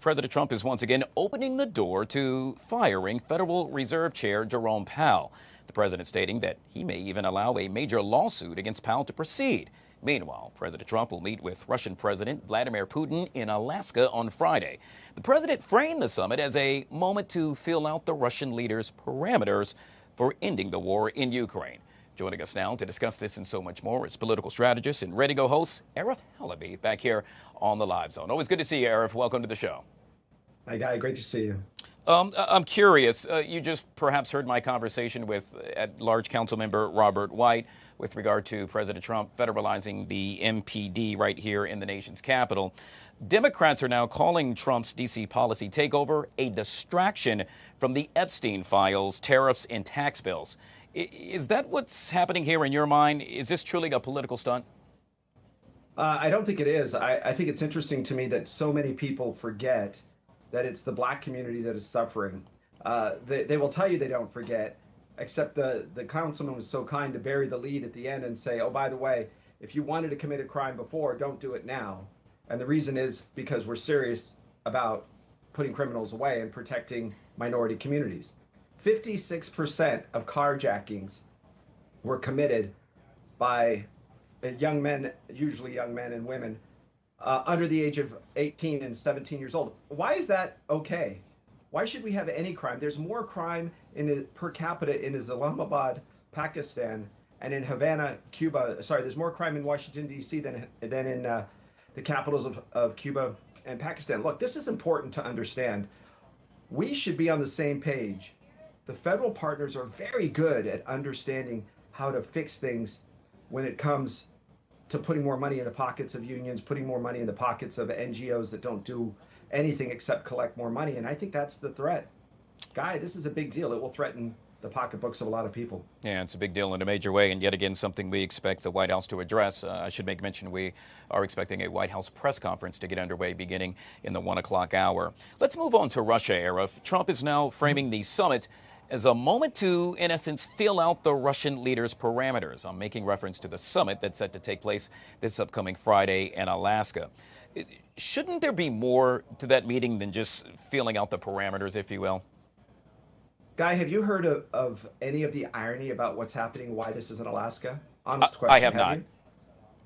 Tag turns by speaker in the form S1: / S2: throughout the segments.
S1: President Trump is once again opening the door to firing Federal Reserve Chair Jerome Powell. The president stating that he may even allow a major lawsuit against Powell to proceed. Meanwhile, President Trump will meet with Russian President Vladimir Putin in Alaska on Friday. The president framed the summit as a moment to fill out the Russian leader's parameters for ending the war in Ukraine. Joining us now to discuss this and so much more is political strategist and ready-go host Arif Halaby back here on the Live Zone. Always good to see you, Arif. Welcome to the show.
S2: Hi, Guy. Great to see you.
S1: I'm curious. You just perhaps heard my conversation with at-large council member Robert White with regard to President Trump federalizing the MPD right here in the nation's capital. Democrats are now calling Trump's D.C. policy takeover a distraction from the Epstein files, tariffs, and tax bills. Is that what's happening here in your mind? Is this truly a political stunt?
S2: I don't think it is. I think it's interesting to me that so many people forget that it's the black community that is suffering. They will tell you they don't forget, except the councilman was so kind to bury the lead at the end and say, oh, by the way, if you wanted to commit a crime before, don't do it now. And the reason is because we're serious about putting criminals away and protecting minority communities. 56% of carjackings were committed by young men, usually young men and women, under the age of 18 and 17 years old. Why is that okay? Why should we have any crime? There's more crime per capita in Islamabad, Pakistan, and in Havana, Cuba. Sorry, there's more crime in Washington, D.C. than in the capitals of Cuba and Pakistan. Look, this is important to understand. We should be on the same page. The federal partners are very good at understanding how to fix things when it comes to putting more money in the pockets of unions, putting more money in the pockets of NGOs that don't do anything except collect more money. And I think that's the threat. Guy, this is a big deal. It will threaten the pocketbooks of a lot of people.
S1: Yeah, it's a big deal in a major way, and yet again, something we expect the White House to address. I should make mention we are expecting a White House press conference to get underway beginning in the 1 o'clock hour. Let's move on to Russia, Arif. Trump is now framing the summit as a moment to, in essence, fill out the Russian leader's parameters. I'm making reference to the summit that's set to take place this upcoming Friday in Alaska. Shouldn't there be more to that meeting than just filling out the parameters, if you will?
S2: Guy, have you heard of any of the irony about what's happening, why this is in Alaska? Honest question.
S1: I have not.
S2: Okay.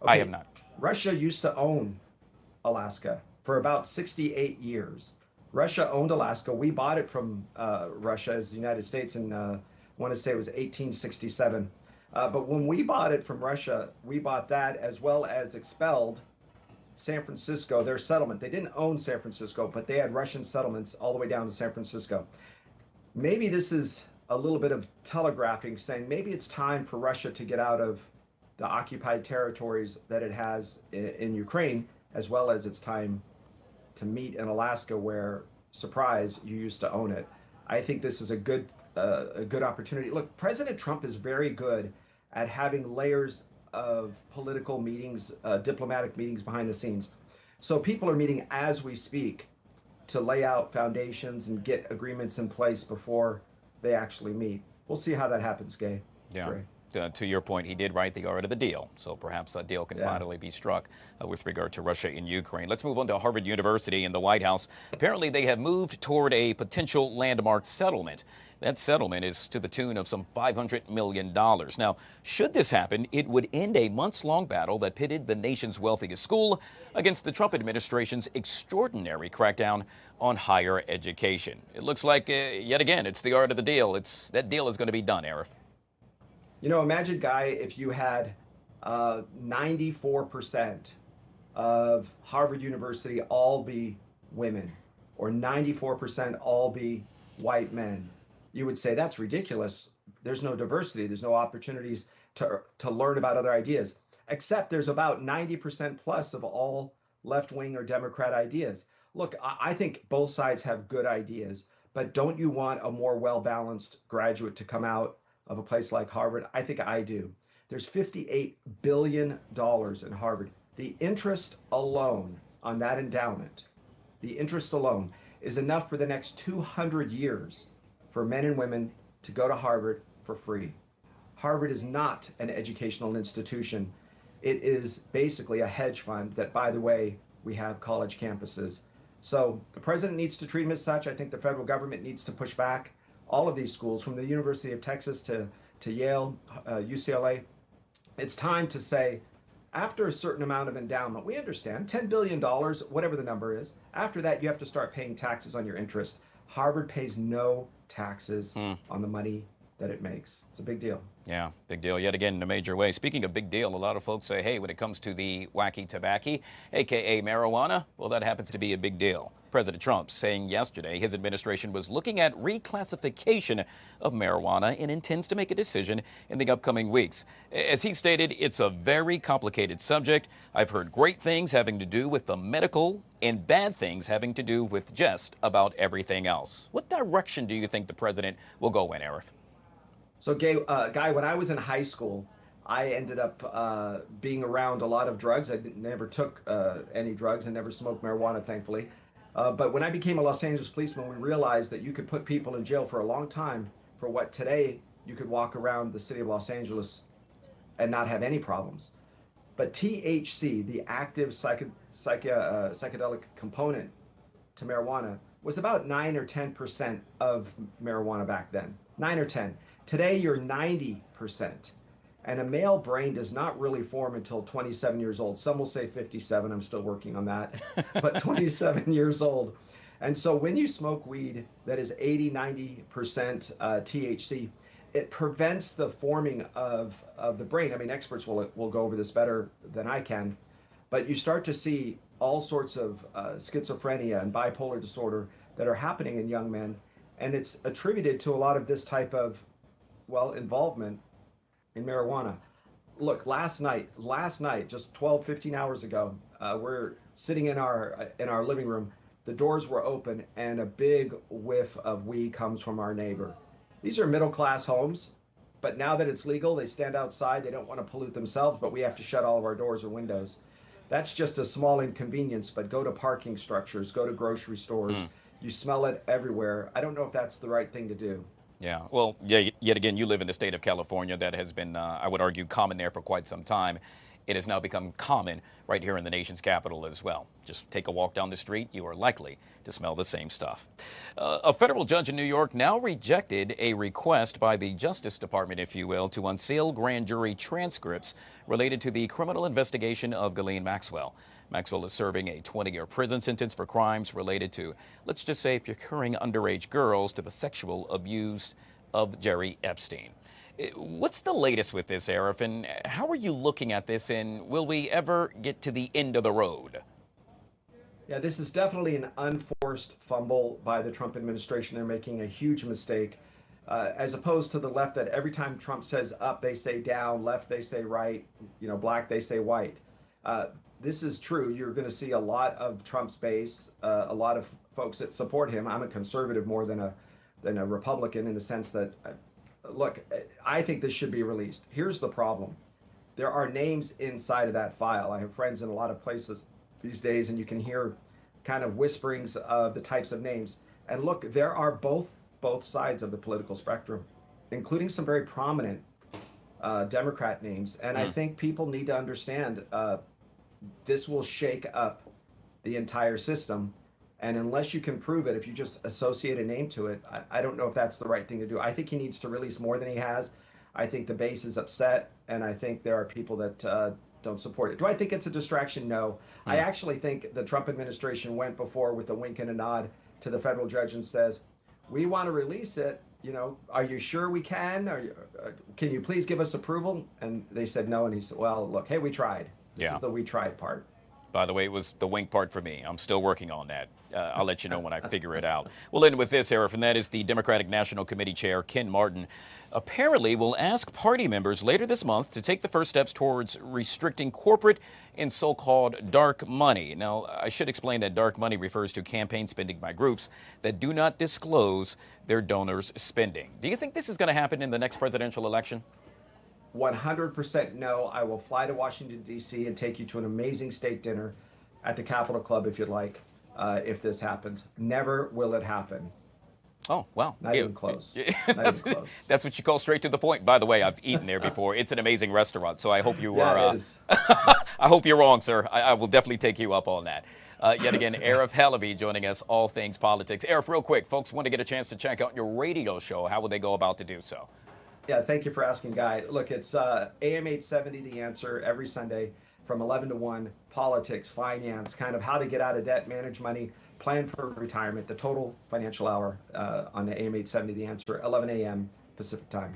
S1: I have not.
S2: Russia used to own Alaska for about 68 years. Russia owned Alaska. We bought it from Russia as the United States in, I want to say it was 1867. But when we bought it from Russia, we bought that as well as expelled San Francisco, their settlement. They didn't own San Francisco, but they had Russian settlements all the way down to San Francisco. Maybe this is a little bit of telegraphing, saying maybe it's time for Russia to get out of the occupied territories that it has in Ukraine, as well as it's time to meet in Alaska where, surprise, you used to own it. I think this is a good opportunity. Look, President Trump is very good at having layers of political meetings, diplomatic meetings behind the scenes. So people are meeting as we speak to lay out foundations and get agreements in place before they actually meet. We'll see how that happens, Gay.
S1: Yeah. To your point, he did write the art of the deal, so perhaps a deal can finally be struck with regard to Russia and Ukraine. Let's move on to Harvard University and the White House. Apparently, they have moved toward a potential landmark settlement. That settlement is to the tune of some $500 million. Now, should this happen, it would end a months-long battle that pitted the nation's wealthiest school against the Trump administration's extraordinary crackdown on higher education. It looks like, yet again, it's the art of the deal. That deal is going to be done, Arif.
S2: You know, imagine, Guy, if you had 94% of Harvard University all be women, or 94% all be white men. You would say that's ridiculous. There's no diversity. There's no opportunities to learn about other ideas, except there's about 90% plus of all left-wing or Democrat ideas. Look, I think both sides have good ideas, but don't you want a more well-balanced graduate to come out of a place like Harvard? I think I do. There's $58 billion in Harvard. The interest alone on that endowment, the interest alone is enough for the next 200 years for men and women to go to Harvard for free. Harvard is not an educational institution. It is basically a hedge fund that, by the way, we have college campuses. So the president needs to treat them as such. I think the federal government needs to push back. All of these schools, from the University of Texas to Yale, UCLA, it's time to say, after a certain amount of endowment, we understand $10 billion, whatever the number is. After that, you have to start paying taxes on your interest. Harvard pays no taxes on the money that it makes. It's a big deal.
S1: Yeah, big deal yet again in a major way. Speaking of big deal, a lot of folks say, hey, when it comes to the wacky tobacco, aka marijuana, well, that happens to be a big deal. President Trump saying yesterday his administration was looking at reclassification of marijuana and intends to make a decision in the upcoming weeks. As he stated, it's a very complicated subject. I've heard great things having to do with the medical and bad things having to do with just about everything else. What direction do you think the president will go in, Arif?
S2: So, Guy, when I was in high school, I ended up being around a lot of drugs. I never took any drugs and never smoked marijuana, thankfully. But when I became a Los Angeles policeman, we realized that you could put people in jail for a long time for what today you could walk around the city of Los Angeles and not have any problems. But THC, the active psychedelic component to marijuana, was about 9 or 10% of marijuana back then. 9 or 10. Today, you're 90%. And a male brain does not really form until 27 years old. Some will say 57. I'm still working on that. But 27 years old. And so when you smoke weed that is 80, 90% THC, it prevents the forming of the brain. I mean, experts will go over this better than I can. But you start to see all sorts of schizophrenia and bipolar disorder that are happening in young men. And it's attributed to a lot of this type of, well, involvement in marijuana. Look, last night, just 12, 15 hours ago, we're sitting in our living room. The doors were open and a big whiff of weed comes from our neighbor. These are middle-class homes, but now that it's legal, they stand outside. They don't want to pollute themselves, but we have to shut all of our doors or windows. That's just a small inconvenience, but go to parking structures, go to grocery stores. You smell it everywhere. I don't know if that's the right thing to do.
S1: Yeah, well, yeah, yet again, you live in the state of California. That has been, I would argue, common there for quite some time. It has now become common right here in the nation's capital as well. Just take a walk down the street, you are likely to smell the same stuff. A federal judge in New York now rejected a request by the Justice Department, if you will, to unseal grand jury transcripts related to the criminal investigation of Ghislaine Maxwell. Maxwell is serving a 20-year prison sentence for crimes related to, let's just say, procuring underage girls to the sexual abuse of Jerry Epstein. What's the latest with this, Arif, and how are you looking at this, and will we ever get to the end of the road?
S2: Yeah, this is definitely an unforced fumble by the Trump administration. They're making a huge mistake, as opposed to the left that every time Trump says up, they say down, left, they say right, black, they say white. This is true. You're going to see a lot of Trump's base, a lot of folks that support him. I'm a conservative more than a Republican in the sense that, look, I think this should be released. Here's the problem. There are names inside of that file. I have friends in a lot of places these days, and you can hear kind of whisperings of the types of names. And look, there are both sides of the political spectrum, including some very prominent Democrat names. And I think people need to understand this will shake up the entire system. And unless you can prove it, if you just associate a name to it, I don't know if that's the right thing to do. I think he needs to release more than he has. I think the base is upset, and I think there are people that don't support it. Do I think it's a distraction? No. I actually think the Trump administration went before with a wink and a nod to the federal judge and says, we want to release it. Are you sure we can? Can you please give us approval? And they said no, and he said, well, look, hey, we tried. This is the we tried part.
S1: By the way, it was the wink part for me. I'm still working on that. I'll let you know when I figure it out. We'll end with this, Arif, and that is the Democratic National Committee Chair, Ken Martin, apparently will ask party members later this month to take the first steps towards restricting corporate and so-called dark money. Now, I should explain that dark money refers to campaign spending by groups that do not disclose their donors' spending. Do you think this is going to happen in the next presidential election?
S2: 100% no. I will fly to Washington, D.C. and take you to an amazing steak dinner at the Capitol Club if you'd like, if this happens. Never will it happen.
S1: Oh, well.
S2: Not even close. Not even close.
S1: That's what you call straight to the point. By the way, I've eaten there before. It's an amazing restaurant, so I hope you are.
S2: It is.
S1: I hope you're wrong, sir. I will definitely take you up on that. Yet again, Arif Halaby joining us, all things politics. Arif, real quick, folks want to get a chance to check out your radio show. How would they go about to do so?
S2: Yeah, thank you for asking, Guy. Look, it's AM 870, The Answer, every Sunday from 11 to 1, politics, finance, kind of how to get out of debt, manage money, plan for retirement, the total financial hour on the AM 870, The Answer, 11 a.m. Pacific time.